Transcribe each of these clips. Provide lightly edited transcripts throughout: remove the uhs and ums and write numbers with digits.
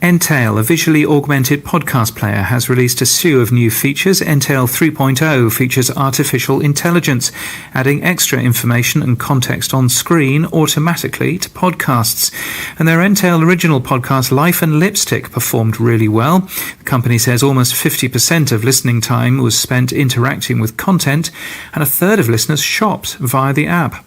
Entail, a visually augmented podcast player, has released a slew of new features. Entail 3.0 features artificial intelligence, adding extra information and context on screen automatically to podcasts. And their Entail original podcast, Life and Lipstick, performed really well. The company says almost 50% of listening time was spent interacting with content, and a third of listeners shopped via the app.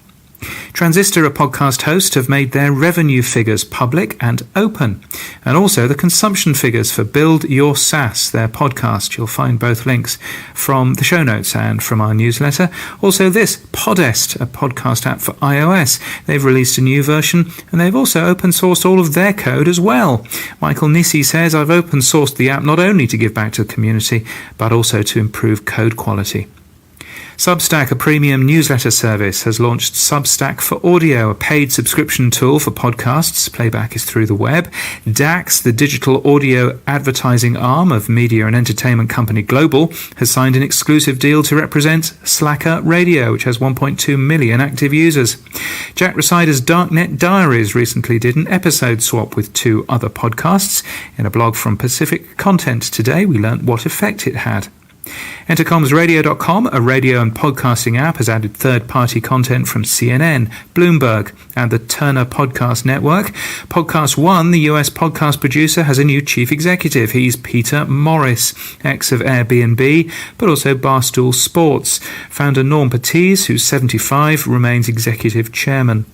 Transistor, a podcast host, have made their revenue figures public and open, and also the consumption figures for Build Your SaaS, their podcast. You'll find both links from the show notes and from our newsletter. Also this, Podest, a podcast app for iOS. They've released a new version, and they've also open sourced all of their code as well. Michael Nissi says, "I've open sourced the app not only to give back to the community, but also to improve code quality." Substack, a premium newsletter service, has launched Substack for Audio, a paid subscription tool for podcasts. Playback is through the web. DAX, the digital audio advertising arm of media and entertainment company Global, has signed an exclusive deal to represent Slacker Radio, which has 1.2 million active users. Jack Rhysider's Darknet Diaries recently did an episode swap with two other podcasts. In a blog from Pacific Content today, we learnt what effect it had. Entercomsradio.com, a radio and podcasting app, has added third-party content from CNN, Bloomberg, and the Turner Podcast Network. Podcast One, the US podcast producer, has a new chief executive. He's Peter Morris, ex of Airbnb, but also Barstool Sports. Founder Norm Patiz, who's 75, remains executive chairman.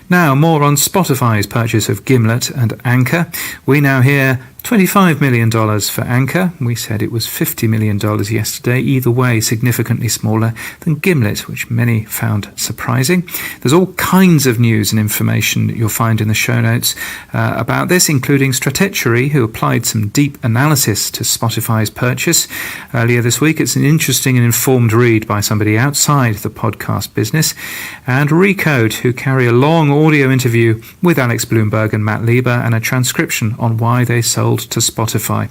Now, more on Spotify's purchase of Gimlet and Anchor. We now hear $25 million for Anchor. We said it was $50 million yesterday. Either way, significantly smaller than Gimlet, which many found surprising. There's all kinds of news and information that you'll find in the show notes about this, including Stratechery, who applied some deep analysis to Spotify's purchase earlier this week. It's an interesting and informed read by somebody outside the podcast business. And Recode, who carry a long audio interview with Alex Bloomberg and Matt Lieber and a transcription on why they sold to Spotify.